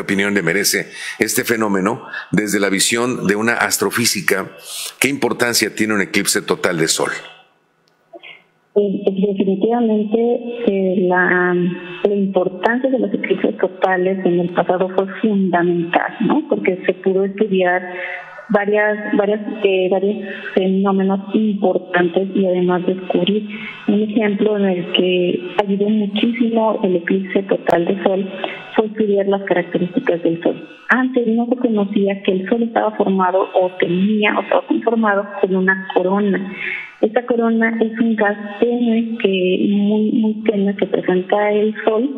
opinión le merece este fenómeno desde la visión de una astrofísica? ¿Qué importancia tiene un eclipse total de sol? Definitivamente la importancia de los eclipses totales en el pasado fue fundamental, ¿no? Porque se pudo estudiar varios fenómenos importantes y además descubrir un ejemplo en el que ayudó muchísimo el eclipse total de sol fue estudiar las características del sol. Antes no se conocía que el sol estaba formado o estaba conformado con una corona. Esta corona es un gas tenue muy tenue que presenta el sol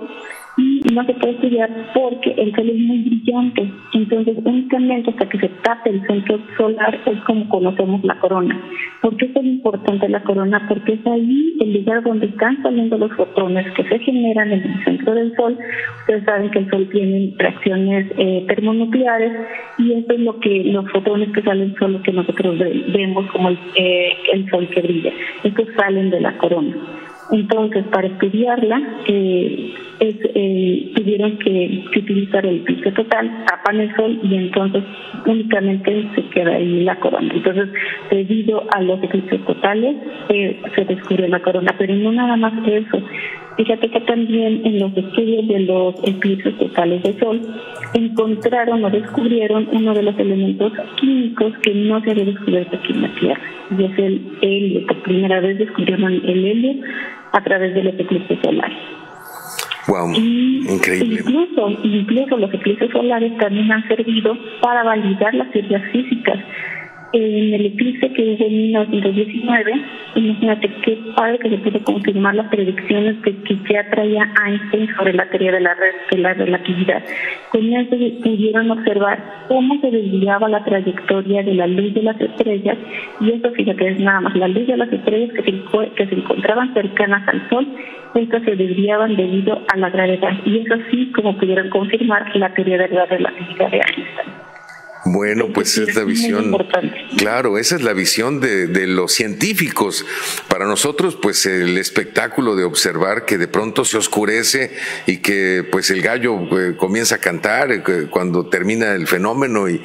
y no se puede estudiar porque el sol es muy brillante. Entonces, únicamente hasta que se tape el centro solar es como conocemos la corona. ¿Por qué es tan importante la corona? Porque es ahí el lugar donde están saliendo los fotones que se generan en el centro del sol. Ustedes saben que el sol tiene reacciones termonucleares y eso es lo que los fotones que salen son los que nosotros vemos como el sol que brilla. Estos salen de la corona. Entonces, para estudiarla, tuvieron que utilizar el eclipse total, tapan el sol y entonces únicamente se queda ahí la corona. Entonces, debido a los eclipses totales, se descubrió la corona, pero no nada más eso. Fíjate que también en los estudios de los eclipses totales de sol encontraron o descubrieron uno de los elementos químicos que no se había descubierto aquí en la Tierra, y es el helio. Por primera vez descubrieron el helio a través de los eclipses solares. Wow, increíble. Incluso los eclipses solares también han servido para validar las teorías físicas. En el eclipse que hubo en 1919, imagínate qué padre que se pudo confirmar las predicciones que ya traía Einstein sobre la teoría de la relatividad. Con eso pudieron observar cómo se desviaba la trayectoria de la luz de las estrellas, y eso, fíjate, es nada más la luz de las estrellas que se encontraban cercanas al Sol. Estas se desviaban debido a la gravedad, y es así como pudieron confirmar la teoría de la relatividad de Einstein. Bueno, pues es la visión, claro, esa es la visión de los científicos. Para nosotros, pues el espectáculo de observar que de pronto se oscurece y que pues el gallo comienza a cantar cuando termina el fenómeno, y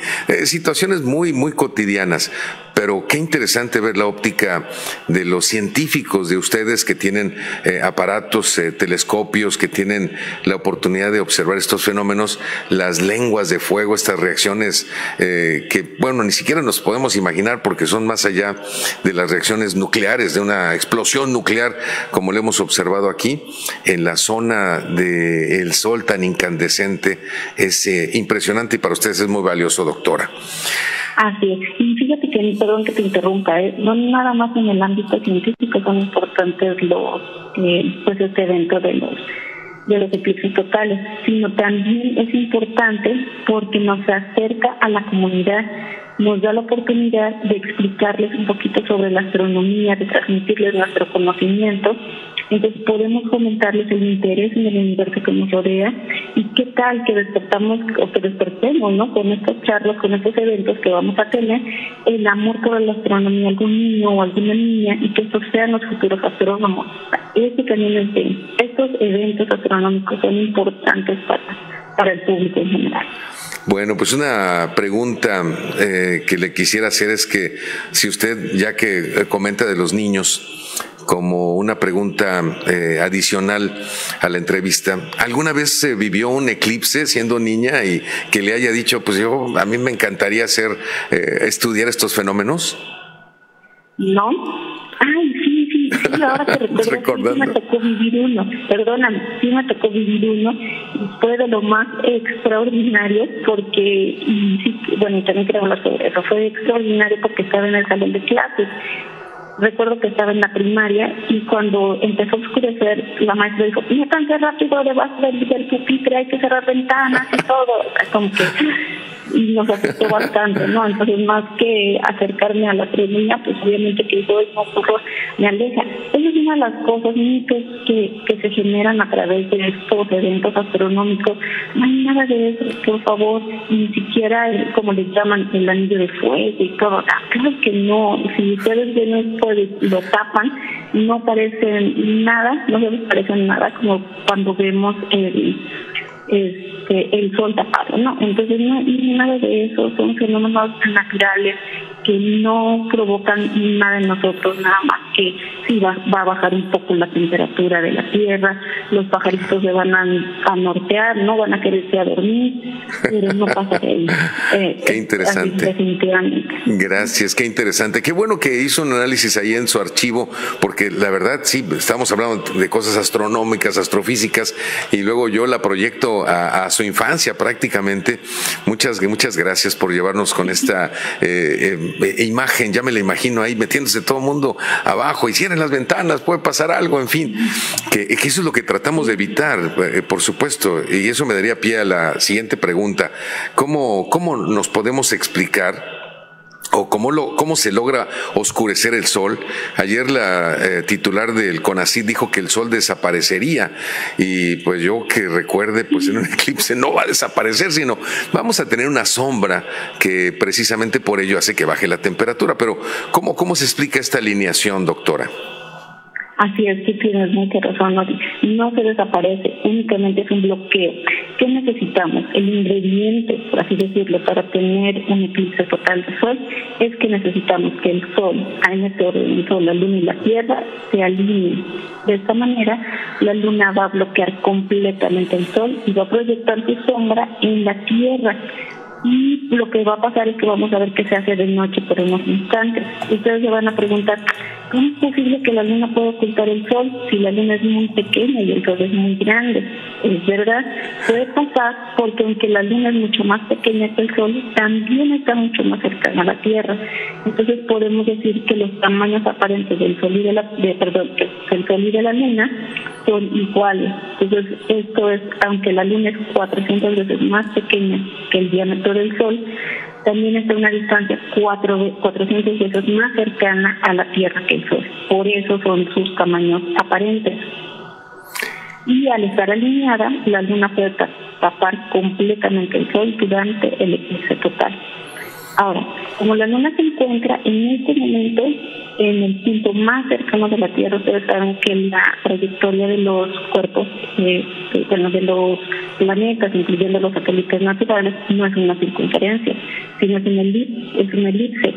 situaciones muy cotidianas. Pero qué interesante ver la óptica de los científicos, de ustedes que tienen aparatos, telescopios, que tienen la oportunidad de observar estos fenómenos, las lenguas de fuego, estas reacciones que, bueno, ni siquiera nos podemos imaginar porque son más allá de las reacciones nucleares, de una explosión nuclear, como lo hemos observado aquí, en la zona del Sol tan incandescente. Es impresionante y para ustedes es muy valioso, doctora. Así es. Y fíjate que, perdón que te interrumpa, no nada más en el ámbito científico son importantes este evento de los eclipses totales, sino también es importante porque nos acerca a la comunidad, nos da la oportunidad de explicarles un poquito sobre la astronomía, de transmitirles nuestro conocimiento. Entonces podemos fomentarles el interés en el universo que nos rodea, y qué tal que despertemos, ¿no? Con estas charlas, con estos eventos que vamos a tener, el amor por la astronomía, algún niño o alguna niña, y que estos sean los futuros astrónomos. Estos eventos astronómicos son importantes para el público en general. Bueno, pues una pregunta que le quisiera hacer es que si usted, ya que comenta de los niños, como una pregunta adicional a la entrevista, ¿alguna vez vivió un eclipse siendo niña y que le haya dicho, pues a mí me encantaría estudiar estos fenómenos? No. Ay, sí, ahora te recuerdo, sí me tocó vivir uno. Perdóname, sí me tocó vivir uno, y fue de lo más extraordinario porque, y también quería hablar sobre eso, fue extraordinario porque estaba en el salón de clases. Recuerdo que estaba en la primaria y cuando empezó a oscurecer, la maestra dijo, no tan rápido, debajo del pupitre hay que cerrar ventanas y todo. Como que, y nos afectó bastante, ¿no? Entonces, más que acercarme a la niña, pues obviamente que eso me aleja. Esa es una de las cosas, mitos que se generan a través de estos eventos astronómicos. No hay nada de eso, por favor, ni siquiera, como les llaman, el anillo de fuego y todo. Claro que no. Si ustedes ven esto, lo tapan, no parecen nada, no se les parecen nada como cuando vemos el sol tapado, ¿no? Entonces nada de eso, son fenómenos naturales que no provocan nada en nosotros, nada más que sí va a bajar un poco la temperatura de la tierra, los pajaritos se van a nortear, no van a quererse a dormir, pero no pasa de ahí. Qué interesante. Definitivamente. Gracias, qué interesante. Qué bueno que hizo un análisis ahí en su archivo, porque la verdad sí, estamos hablando de cosas astronómicas, astrofísicas, y luego yo la proyecto a su infancia prácticamente. Muchas gracias por llevarnos con esta imagen, ya me la imagino ahí metiéndose todo el mundo abajo, y cierren las ventanas, puede pasar algo, en fin, que eso es lo que tratamos de evitar, por supuesto, y eso me daría pie a la siguiente pregunta. ¿Cómo nos podemos explicar o cómo se logra oscurecer el sol? Ayer la titular del CONACYT dijo que el sol desaparecería, y pues yo que recuerde, pues en un eclipse no va a desaparecer, sino vamos a tener una sombra que precisamente por ello hace que baje la temperatura. Pero ¿cómo se explica esta alineación, doctora? Así es, sí tienes mucha razón, no se desaparece, únicamente es un bloqueo. ¿Qué necesitamos? El ingrediente, por así decirlo, para tener un eclipse total de sol, es que necesitamos que el sol, en este orden, el sol, la luna y la tierra, se alineen. De esta manera, la luna va a bloquear completamente el sol y va a proyectar su sombra en la tierra. Y lo que va a pasar es que vamos a ver que se hace de noche por unos instantes. Ustedes se van a preguntar, ¿cómo es posible que la luna pueda ocultar el sol si la luna es muy pequeña y el sol es muy grande? Es verdad, puede pasar porque aunque la luna es mucho más pequeña que el sol, también está mucho más cercana a la Tierra. Entonces podemos decir que los tamaños aparentes del sol y del sol y de la luna son iguales. Entonces esto es, aunque la luna es 400 veces más pequeña que el diámetro del sol, también está a una distancia 400 veces más cercana a la Tierra que el Sol. Por eso son sus tamaños aparentes. Y al estar alineada, la Luna puede tapar completamente el Sol durante el eclipse total. Ahora, como la Luna se encuentra en este momento en el punto más cercano de la Tierra, ustedes saben que la trayectoria de los cuerpos, de los planetas, incluyendo los satélites naturales, no es una circunferencia, sino es una elipse.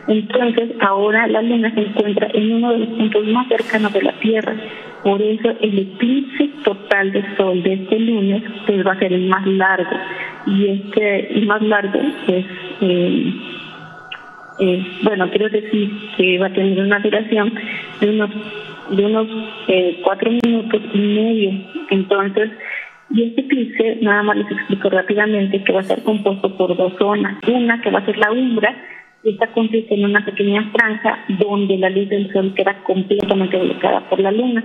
Entonces, ahora la Luna se encuentra en uno de los puntos más cercanos de la Tierra. Por eso el eclipse total de Sol de este lunes pues va a ser el más largo. Y el más largo es... quiero decir que va a tener una duración de unos 4 minutos y medio. Entonces, y este eclipse, nada más les explico rápidamente, que va a ser compuesto por dos zonas. Una que va a ser la umbra, y esta consiste en una pequeña franja donde la luz del sol queda completamente bloqueada por la luna.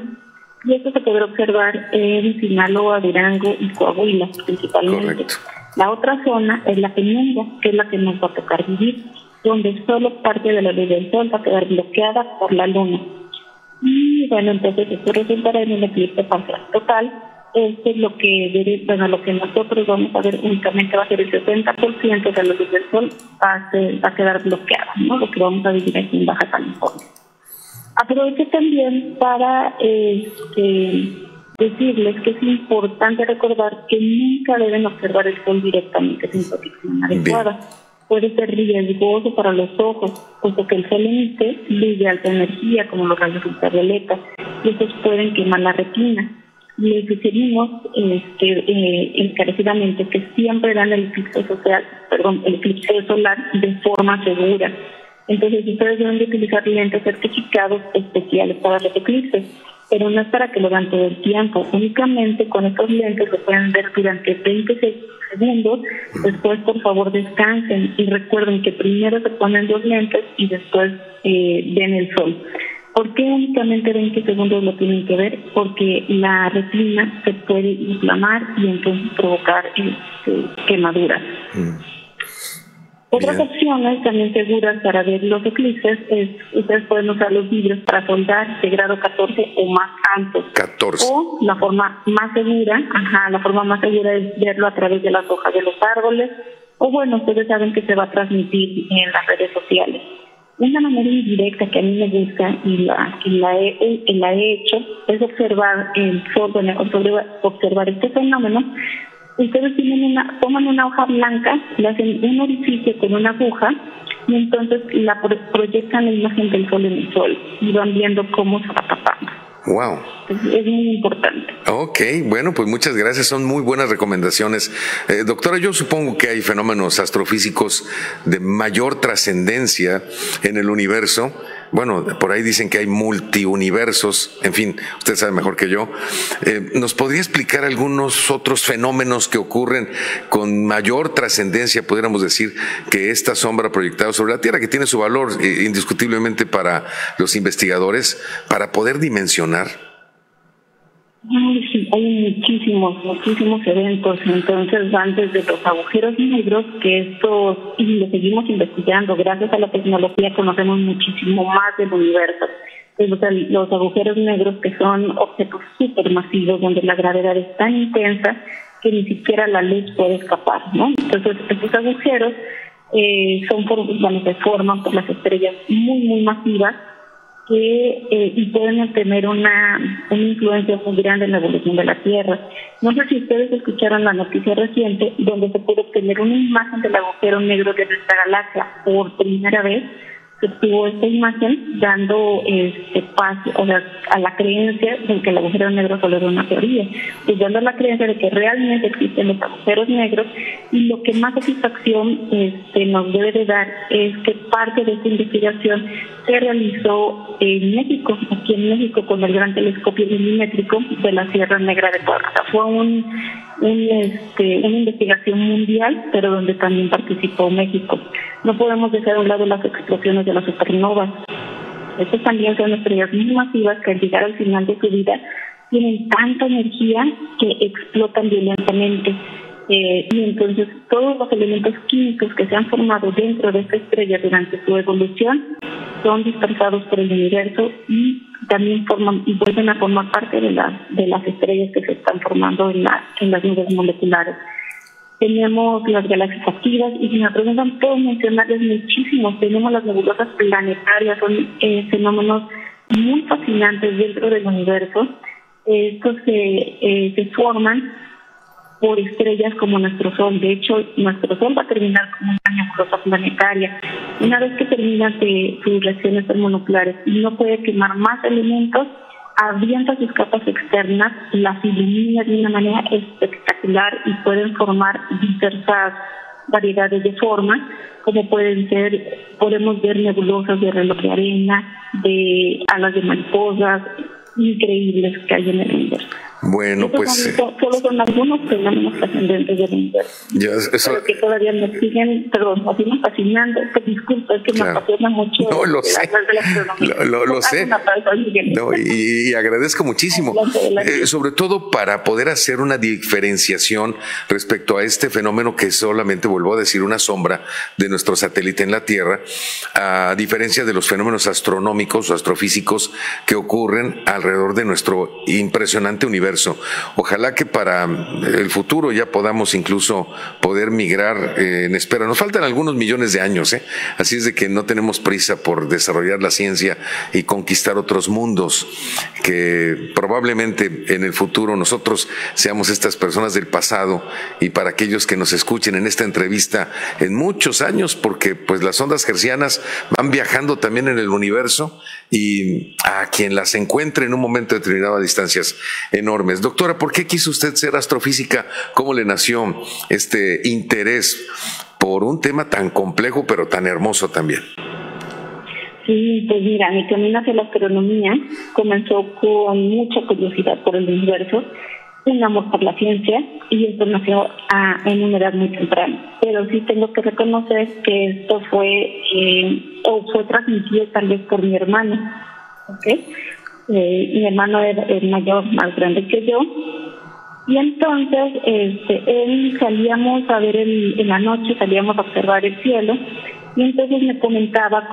Y esto se podrá observar en Sinaloa, Durango y Coahuila principalmente. Correcto. La otra zona es la penumbra, que es la que nos va a tocar vivir, donde solo parte de la luz del sol va a quedar bloqueada por la luna. Y bueno, entonces esto resultará en un eclipse parcial total. Esto es lo que nosotros vamos a ver únicamente va a ser el 60% de la luz del sol va a quedar bloqueada, ¿no? Lo que vamos a vivir aquí en Baja California. Aprovecho también para decirles que es importante recordar que nunca deben observar el sol directamente sin protección adecuada. Puede ser riesgoso para los ojos, puesto que el sol emite luz de alta energía, como los rayos ultravioletas, y estos pueden quemar la retina. Les sugerimos encarecidamente que siempre dan el eclipse solar de forma segura. Entonces, ustedes deben de utilizar lentes certificados especiales para los eclipses, pero no es para que lo vean todo el tiempo. Únicamente con estos lentes se pueden ver durante 20 segundos. Después, por favor, descansen y recuerden que primero se ponen 2 lentes y después ven el sol. ¿Por qué únicamente 20 segundos lo tienen que ver? Porque la retina se puede inflamar y entonces provocar quemaduras. Otras opciones también seguras para ver los eclipses es, ustedes pueden usar los vidrios para soldar de grado 14 o más altos. 14. O la forma más segura es verlo a través de las hojas de los árboles. O bueno, ustedes saben que se va a transmitir en las redes sociales. Una manera indirecta que a mí me gusta y la he hecho es observar observar este fenómeno Ustedes toman una hoja blanca, le hacen un orificio con una aguja y entonces la proyectan la imagen del sol en el sol y van viendo cómo se va tapando. Wow. Es muy importante. Ok, bueno, pues muchas gracias, son muy buenas recomendaciones. Doctora, yo supongo que hay fenómenos astrofísicos de mayor trascendencia en el universo. Bueno, por ahí dicen que hay multiuniversos, en fin, usted sabe mejor que yo. ¿Nos podría explicar algunos otros fenómenos que ocurren con mayor trascendencia, pudiéramos decir, que esta sombra proyectada sobre la Tierra, que tiene su valor indiscutiblemente para los investigadores, para poder dimensionar? Sí, hay muchísimos eventos. Entonces van desde los agujeros negros, que estos, y lo seguimos investigando, gracias a la tecnología conocemos muchísimo más del universo. Entonces, los agujeros negros, que son objetos supermasivos donde la gravedad es tan intensa que ni siquiera la luz puede escapar, ¿no? Entonces estos agujeros se forman por las estrellas muy masivas, y pueden tener una influencia muy grande en la evolución de la Tierra. No sé si ustedes escucharon la noticia reciente donde se pudo obtener una imagen del agujero negro de nuestra galaxia por primera vez. Se obtuvo esta imagen dando paso, o sea, a la creencia de que el agujero negro solo era una teoría, pues dando la creencia de que realmente existen los agujeros negros. Y lo que más satisfacción nos debe de dar es que parte de esta investigación se realizó en México, aquí en México, con el gran telescopio milimétrico de la Sierra Negra de Puebla. Fue una investigación mundial, pero donde también participó México. No podemos dejar a un lado las explosiones de las supernovas. Estas también son estrellas muy masivas que al llegar al final de su vida tienen tanta energía que explotan violentamente. Y entonces todos los elementos químicos que se han formado dentro de esta estrella durante su evolución son dispersados por el universo y también forman y vuelven a formar parte de las estrellas que se están formando en las nubes moleculares. Tenemos las galaxias activas, y si me preguntan, puedo mencionarles muchísimos. Tenemos las nebulosas planetarias, son fenómenos muy fascinantes dentro del universo. Estos se forman por estrellas como nuestro Sol. De hecho, nuestro Sol va a terminar como una nebulosa planetaria. Una vez que termina sus reacciones termonucleares y no puede quemar más elementos, abriendo sus capas externas, las ilumina de una manera espectacular y pueden formar diversas variedades de formas, como podemos ver nebulosas de reloj de arena, de alas de mariposas, increíbles que hay en el universo. Bueno, pues solo son algunos fenómenos trascendentes del universo. Pero que todavía nos siguen fascinando. Disculpa, es que me apasiona mucho. No, lo sé. Lo sé. No, y agradezco muchísimo. Sobre todo para poder hacer una diferenciación respecto a este fenómeno que solamente, vuelvo a decir, una sombra de nuestro satélite en la Tierra, a diferencia de los fenómenos astronómicos o astrofísicos que ocurren alrededor de nuestro impresionante universo. Ojalá que para el futuro ya podamos incluso poder migrar en espera. Nos faltan algunos millones de años, así es de que no tenemos prisa por desarrollar la ciencia y conquistar otros mundos, que probablemente en el futuro nosotros seamos estas personas del pasado, y para aquellos que nos escuchen en esta entrevista en muchos años, porque pues las ondas hertzianas van viajando también en el universo, y a quien las encuentre en un momento determinado a distancias enormes. Doctora, ¿por qué quiso usted ser astrofísica? ¿Cómo le nació este interés por un tema tan complejo pero tan hermoso también? Sí, pues mira, mi camino hacia la astronomía comenzó con mucha curiosidad por el universo, un amor por la ciencia, y esto nació en una edad muy temprana. Pero sí tengo que reconocer que esto fue transmitido tal vez por mi hermano, ¿ok? Mi hermano era el mayor, más grande que yo, y entonces él salíamos a ver en la noche, salíamos a observar el cielo, y entonces me comentaba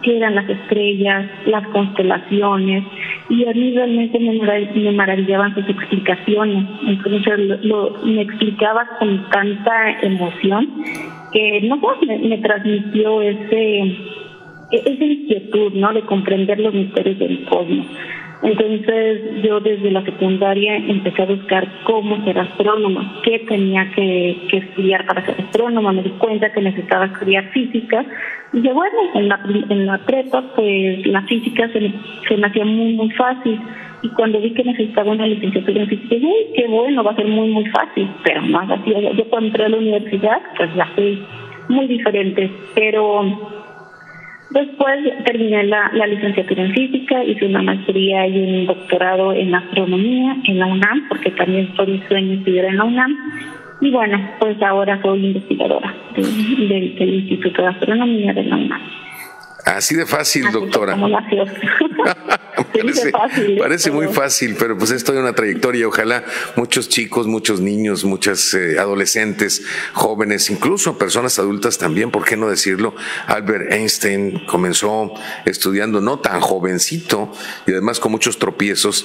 qué eran las estrellas, las constelaciones, y a mí realmente me maravillaban sus explicaciones. Entonces me explicaba con tanta emoción que me transmitió esa inquietud, ¿no?, de comprender los misterios del cosmos. Entonces yo desde la secundaria empecé a buscar cómo ser astrónoma, qué tenía que estudiar para ser astrónoma. Me di cuenta que necesitaba estudiar física y yo, bueno, en la prepa pues la física se me hacía muy fácil, y cuando vi que necesitaba una licenciatura en física, dije, uy, qué bueno, va a ser muy fácil, pero no es así. Yo cuando entré a la universidad pues la fui muy diferente, pero después terminé la licenciatura en física, hice una maestría y un doctorado en astronomía en la UNAM, porque también fue mi sueño estudiar en la UNAM. Y bueno, pues ahora soy investigadora del Instituto de Astronomía de la UNAM. Así de fácil, así doctora. Parece muy fácil, pero pues es toda una trayectoria. Ojalá muchos chicos, muchos niños, muchas adolescentes, jóvenes, incluso personas adultas también, ¿por qué no decirlo? Albert Einstein comenzó estudiando no tan jovencito y además con muchos tropiezos,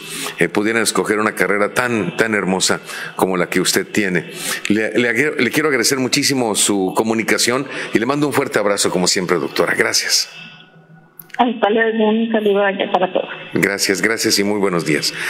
pudieran escoger una carrera tan hermosa como la que usted tiene. Le quiero agradecer muchísimo su comunicación y le mando un fuerte abrazo como siempre, doctora. Gracias. Hasta luego, un saludo allá para todos. Gracias y muy buenos días.